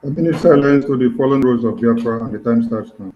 Administer silence to the fallen rose of Biafra, and the time starts now.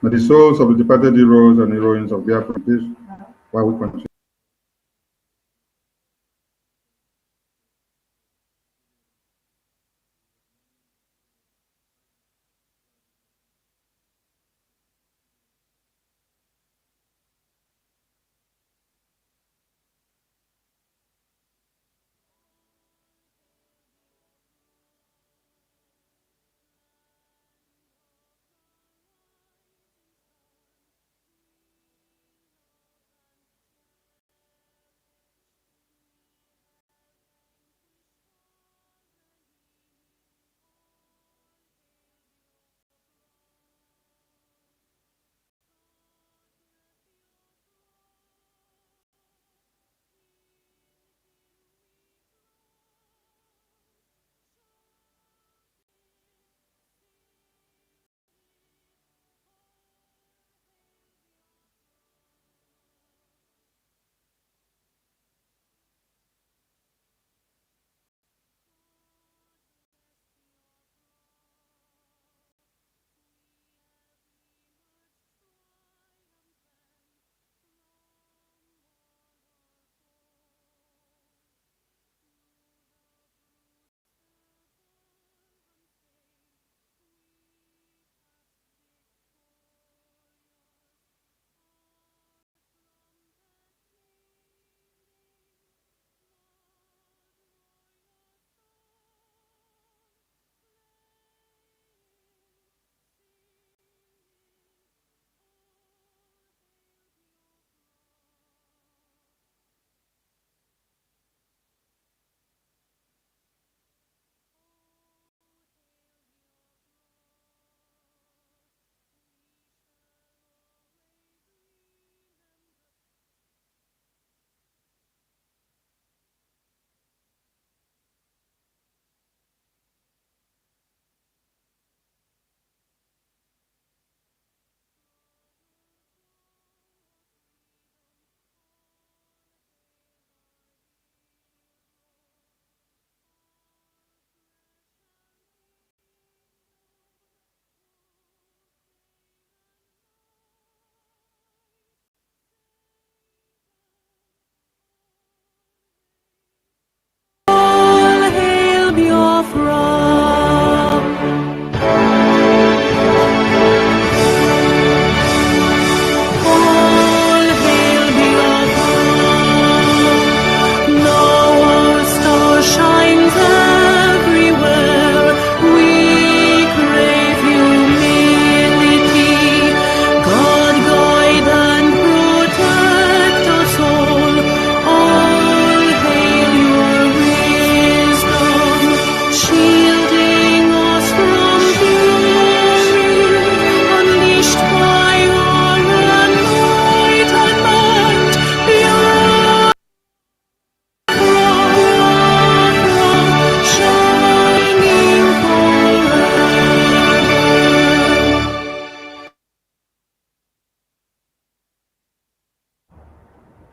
May the souls of the departed heroes and heroines of Biafra peace while we continue.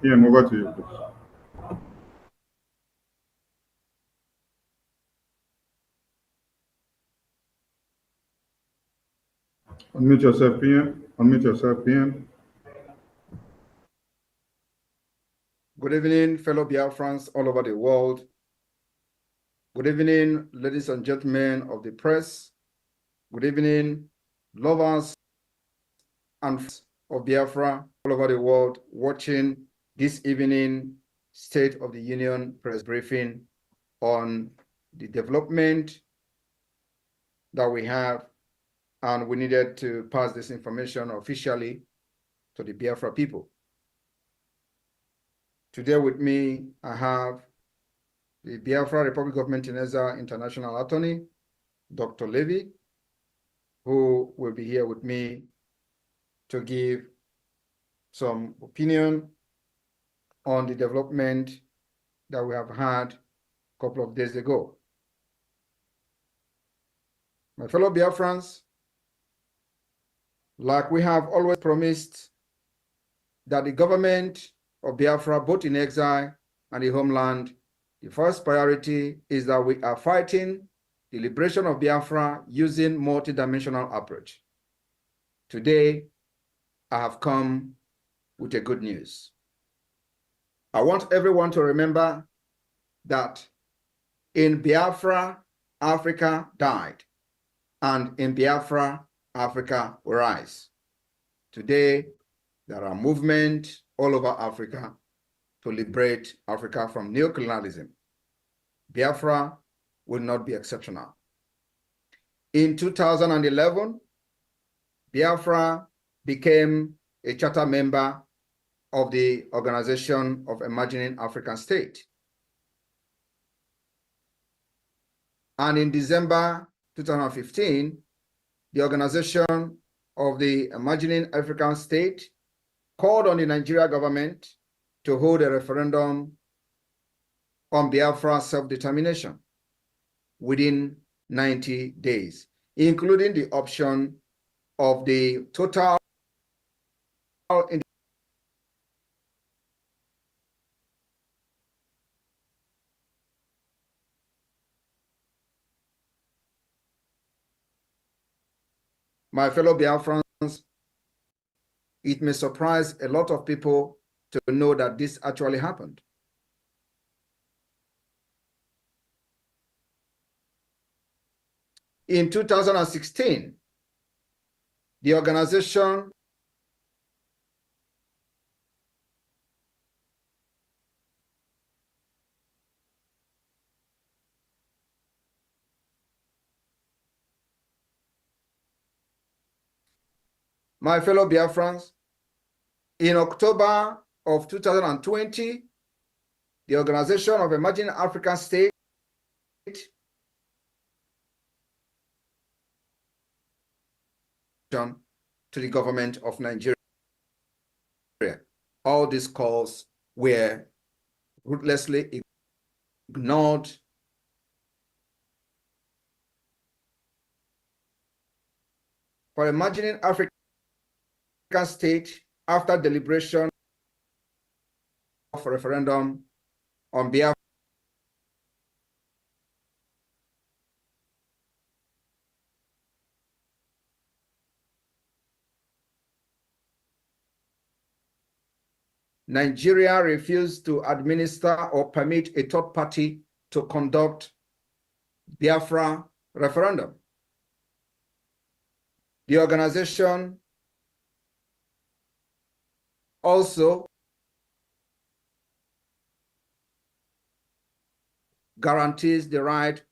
Ian, over to you, please. Unmute yourself, PM. Unmute yourself, PM. Good evening, fellow Biafrans all over the world. Good evening, ladies and gentlemen of the press. Good evening, lovers and friends of Biafra all over the world watching this evening State of the Union press briefing on the development that we have, and we needed to pass this information officially to the Biafra people. Today with me, I have the Biafra Republic of Montenegro International Attorney, Dr. Levy, who will be here with me to give some opinion on the development that we have had a couple of days ago. My fellow Biafrans, like we have always promised, that the government of Biafra, both in exile and the homeland, the first priority is that we are fighting the liberation of Biafra using multidimensional approach. Today, I have come with a good news. I want everyone to remember that in Biafra, Africa died, and in Biafra, Africa will rise. Today, there are movements all over Africa to liberate Africa from neocolonialism. Biafra will not be exceptional. In 2011, Biafra became a charter member of the Organization of Emerging African States. And in December 2015, the Organization of the Emerging African States called on the Nigeria government to hold a referendum on Biafra self-determination within 90 days, including the option of the total My fellow Biafrans, it may surprise a lot of people to know that this actually happened. In 2016, the organization My fellow Biafrans, in October of 2020, the Organization of Emerging African States to the government of Nigeria. All these calls were ruthlessly ignored. For Emerging African State, after deliberation of a referendum on Biafra, Nigeria refused to administer or permit a third party to conduct Biafra referendum. The organization also guarantees the right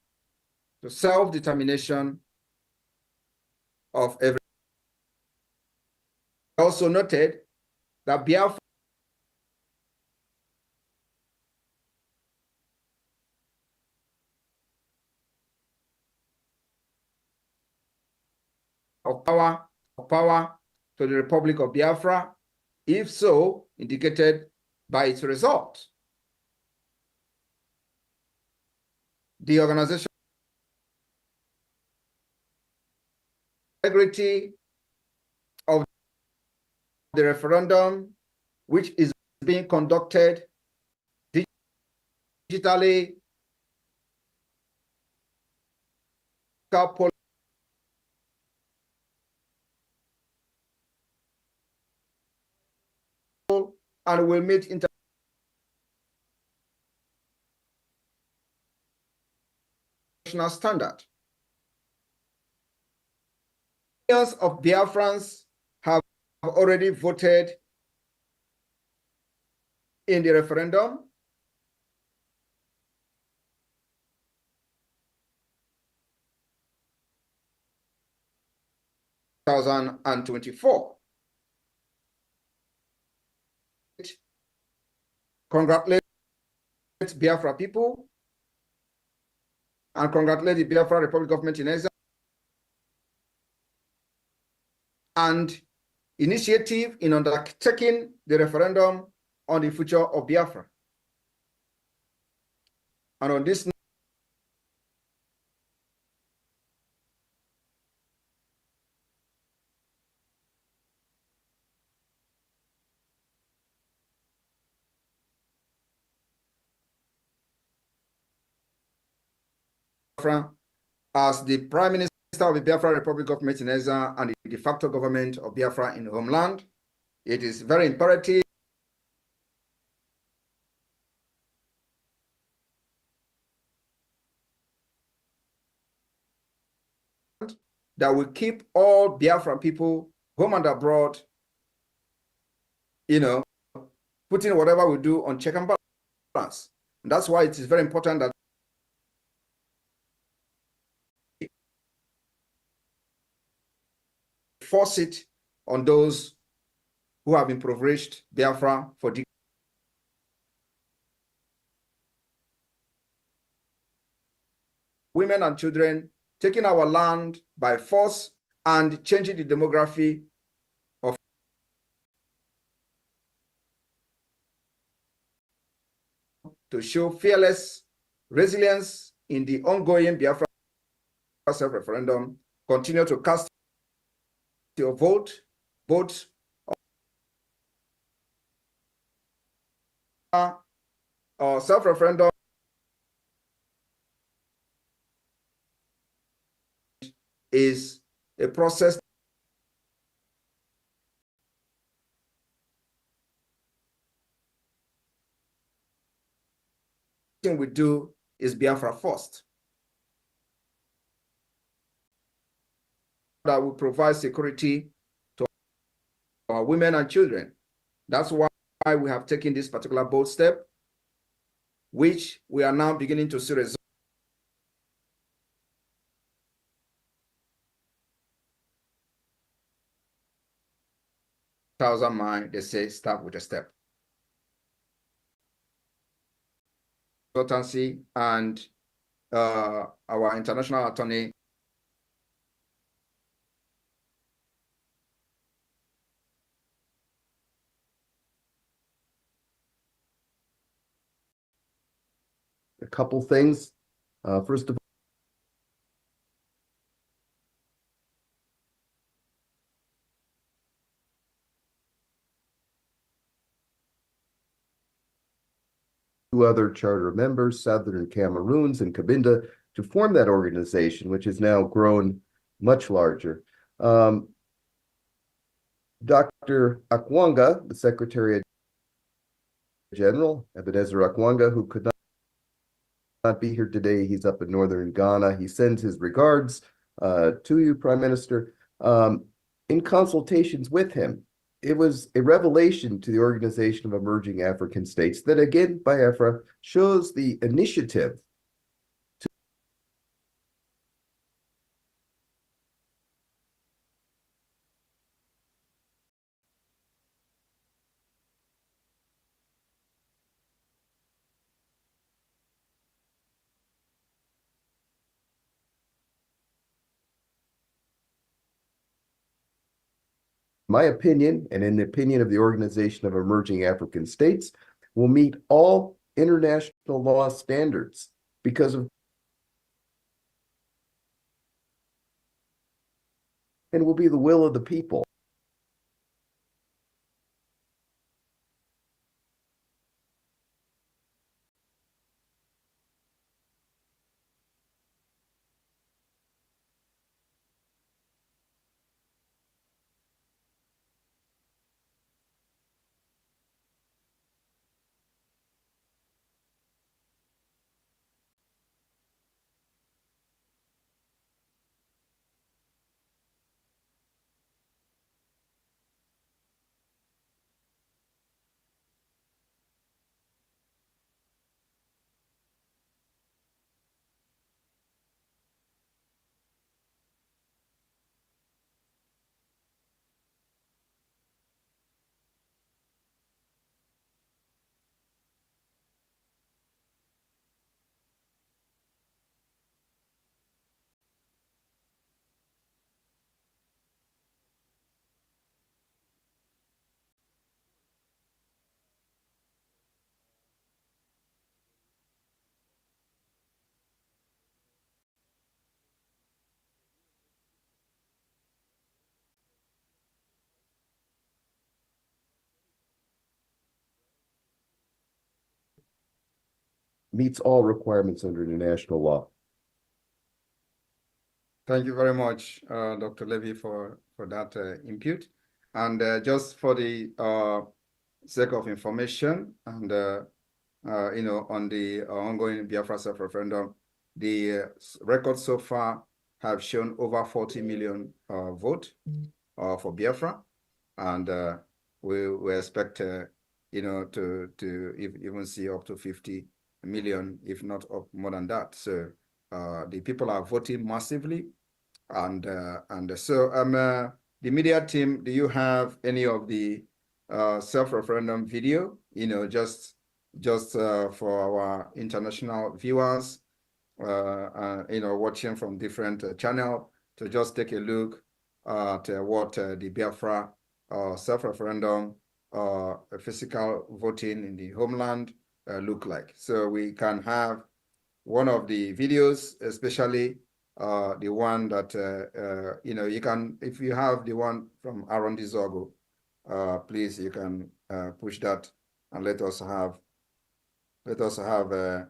to self-determination of every. Also noted that Biafra of power to the Republic of Biafra, if so indicated by its result. The organization integrity of the referendum, which is being conducted digitally, and will meet international standard. Millions of Biafrans have already voted in the referendum. And 24. Congratulate Biafra people and congratulate the Biafra Republic government in exile and initiative in undertaking the referendum on the future of Biafra. And on this Biafra as the Prime Minister of the Biafra Republic government in exile and the de facto government of Biafra in the homeland, it is very imperative that we keep all Biafra people, home and abroad, putting whatever we do on check and balance. And that's why it is very important that force it on those who have impoverished Biafra for decades. Women and children taking our land by force and changing the demography of to show fearless resilience in the ongoing Biafra self-referendum. Continue to cast your vote, both self-referendum is a process we do is Biafra first. That will provide security to our women and children. That's why we have taken this particular bold step, which we are now beginning to see results. Thousand miles, they say, start with a step. Consultancy and our international attorney a couple things. First of all, two other charter members, Southern Cameroons and Cabinda, to form that organization, which has now grown much larger. Dr. Akwanga, the Secretary General, Ebenezer Akwanga, who could not be here today. He's up in northern Ghana. He sends his regards to you, Prime Minister. In consultations with him, it was a revelation to the Organization of Emerging African States that, again, Biafra shows the initiative my opinion, and in the opinion of the Organization of Emerging African States, will meet all international law standards because of and will be the will of the people. meets all requirements under international law. Thank you very much, Dr. Levy, for that input. And just for the sake of information and on the ongoing Biafra self-referendum, the records so far have shown over 40 million vote for Biafra, and we expect to even see up to 50 million, if not up more than that. So the people are voting massively, and so the media team, do you have any of the self-referendum video? Just for our international viewers, watching from different channel, to just take a look at what the Biafra self-referendum physical voting in the homeland look like. So we can have one of the videos, especially the one that you can, if you have the one from Aaron Dizogo, please, you can push that and let us have a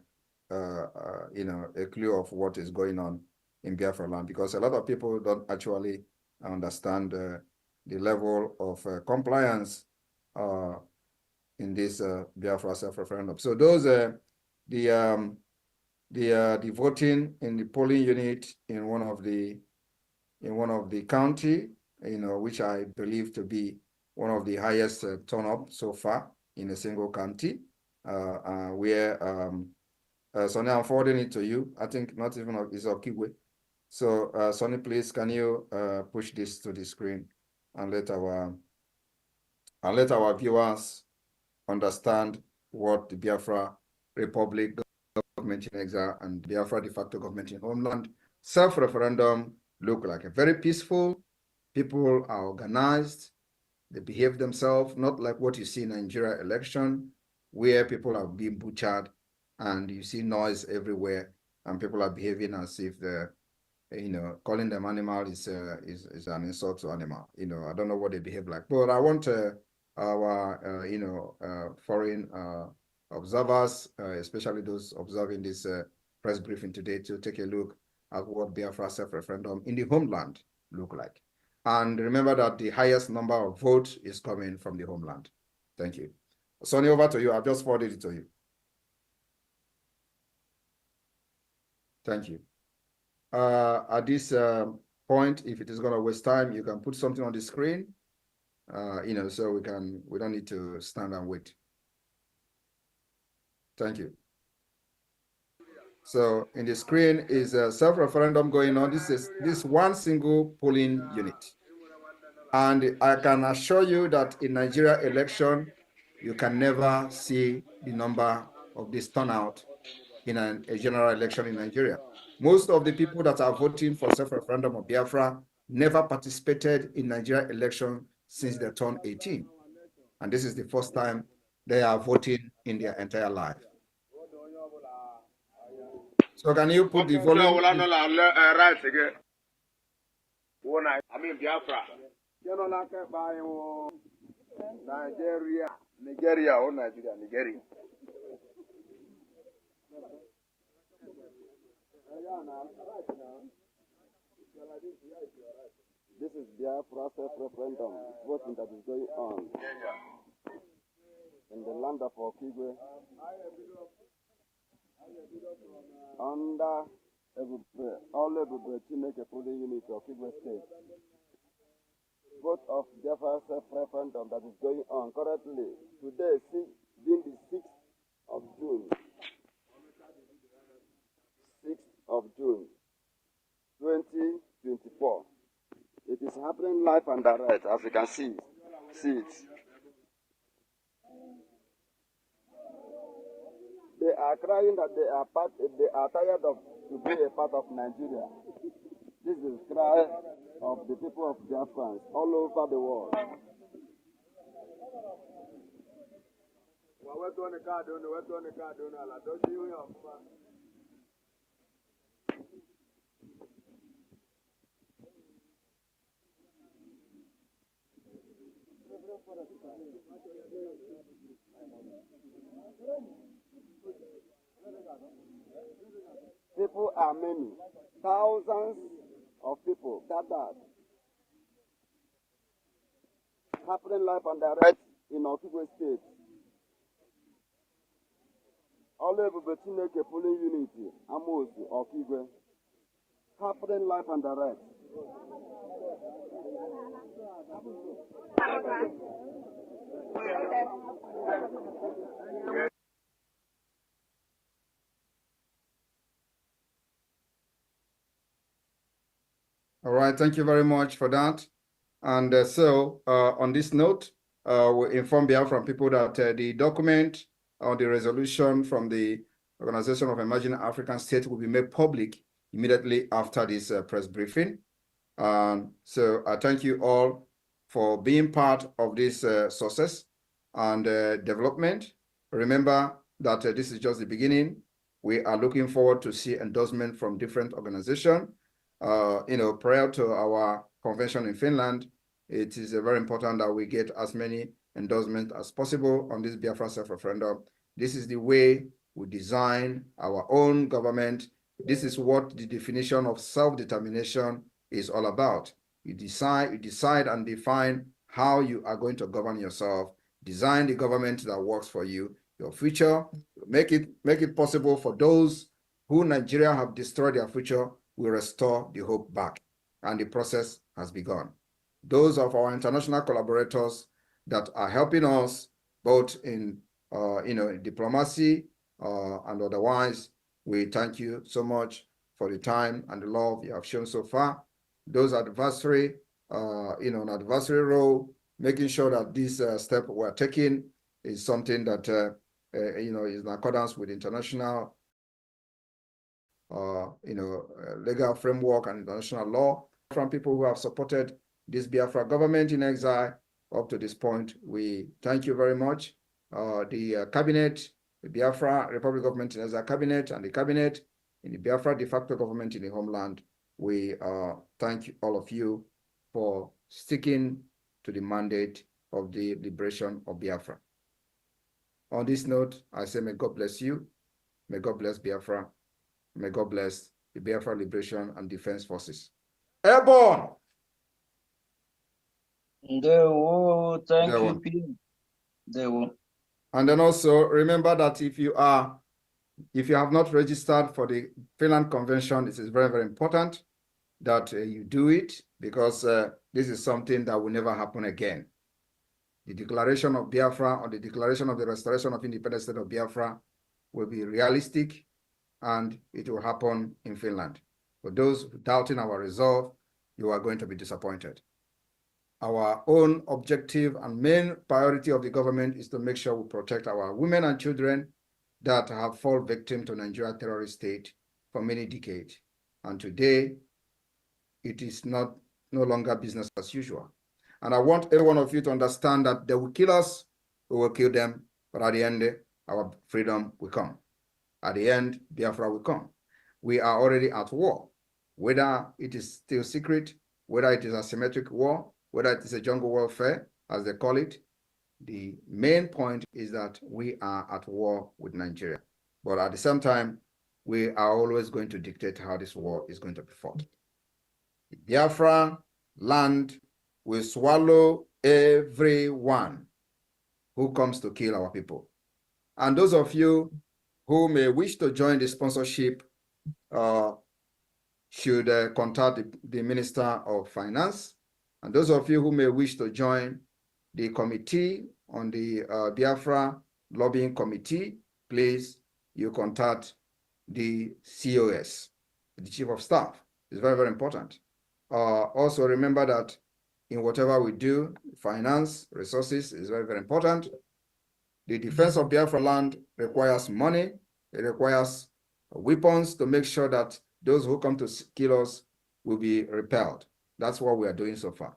clue of what is going on in Biafra land, because a lot of people don't actually understand the level of compliance in this Biafra self-referendum. So those the voting in the polling unit in one of the county, which I believe to be one of the highest turn up so far in a single county, where Sonny, I'm forwarding it to you. I think not even is Okigwe. So Sonny, please, can you push this to the screen and let our viewers understand what the Biafra Republic government in exile and Biafra de facto government in homeland self-referendum look like. A very peaceful, people are organized, they behave themselves, not like what you see in Nigeria election, where people are being butchered and you see noise everywhere and people are behaving as if they're, calling them animal is an insult to animal. I don't know what they behave like, but I want our foreign observers, especially those observing this press briefing today, to take a look at what Biafra self-referendum in the homeland look like. And remember that the highest number of votes is coming from the homeland. Thank you. Sonny, over to you. I've just forwarded it to you. Thank you. At this point, if it is going to waste time, you can put something on the screen, so we don't need to stand and wait. Thank you. So in the screen is a self-referendum going on. This is one single polling unit. And I can assure you that in Nigeria election, you can never see the number of this turnout in a general election in Nigeria. Most of the people that are voting for self-referendum of Biafra never participated in Nigeria election since they turned 18. And this is the first time they are voting in their entire life. So can you put the volume? I mean Biafra. Nigeria or Nigeria. This is Biafra self-referendum voting that is going on in the land of Okigwe under all Chineke polling unit of Okigwe State. Vote of Biafra self-referendum that is going on currently today, being the 6th of June. 6th of June, 2024. It is happening live and direct, as you can see it. They are crying that they are tired of to be a part of Nigeria. This is the cry of the people of Biafrans all over the world. People are many. Thousands of people gathered. Happening live and direct in Okigwe State. All over Chineke Polling Unity, Amosi, Okigwe. Happening live and direct. All right, thank you very much for that. And on this note, we inform Biafran people that the document or the resolution from the Organization of Emerging African States will be made public immediately after this press briefing. So I thank you all for being part of this success and development. Remember that this is just the beginning. We are looking forward to see endorsement from different organizations. Prior to our convention in Finland, it is very important that we get as many endorsements as possible on this Biafra self-referendum. This is the way we design our own government. This is what the definition of self-determination is all about. You decide and define how you are going to govern yourself, design the government that works for you, your future, make it possible for those who Nigeria have destroyed their future, will restore the hope back. And the process has begun. Those of our international collaborators that are helping us both in diplomacy and otherwise, we thank you so much for the time and the love you have shown so far. Those adversary, an adversary role, making sure that this step we're taking is something that is in accordance with international legal framework and international law. From people who have supported this Biafra government in exile up to this point, we thank you very much. The cabinet, the Biafra Republic Government in Exile cabinet, and the cabinet in the Biafra de facto government in the homeland, we thank all of you for sticking to the mandate of the liberation of Biafra. On this note, I say may God bless you, may God bless Biafra, may God bless the Biafra Liberation and Defense Forces. Airborne! Thank you, P. And then also remember that if you have not registered for the Finland Convention, it is very, very important that you do it, because this is something that will never happen again. The declaration of Biafra, or the declaration of the restoration of independent state of Biafra, will be realistic, and it will happen in Finland. For those doubting our resolve, you are going to be disappointed. Our own objective and main priority of the government is to make sure we protect our women and children that have fallen victim to Nigeria terrorist state for many decades. And today, it is no longer business as usual. And I want every one of you to understand that they will kill us, we will kill them, but at the end, our freedom will come. At the end, Biafra will come. We are already at war, whether it is still secret, whether it is a asymmetric war, whether it is a jungle warfare, as they call it. The main point is that we are at war with Nigeria. But at the same time, we are always going to dictate how this war is going to be fought. The Biafra land will swallow everyone who comes to kill our people. And those of you who may wish to join the sponsorship should contact the Minister of Finance. And those of you who may wish to join the committee on the Biafra Lobbying Committee, please, you contact the COS, the Chief of Staff. It's very, very important. Also remember that in whatever we do, finance, resources is very, very important. The defense of Biafra land requires money. It requires weapons to make sure that those who come to kill us will be repelled. That's what we are doing so far.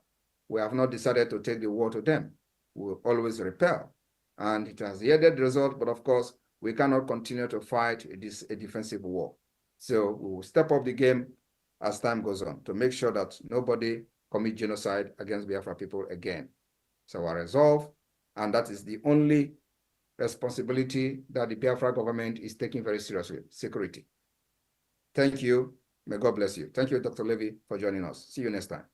We have not decided to take the war to them. We will always repel. And it has yielded the result, but of course, we cannot continue to fight a defensive war. So we will step up the game as time goes on to make sure that nobody commit genocide against Biafra people again. So our resolve, and that is the only responsibility that the Biafra government is taking very seriously, security. Thank you. May God bless you. Thank you, Dr. Levy, for joining us. See you next time.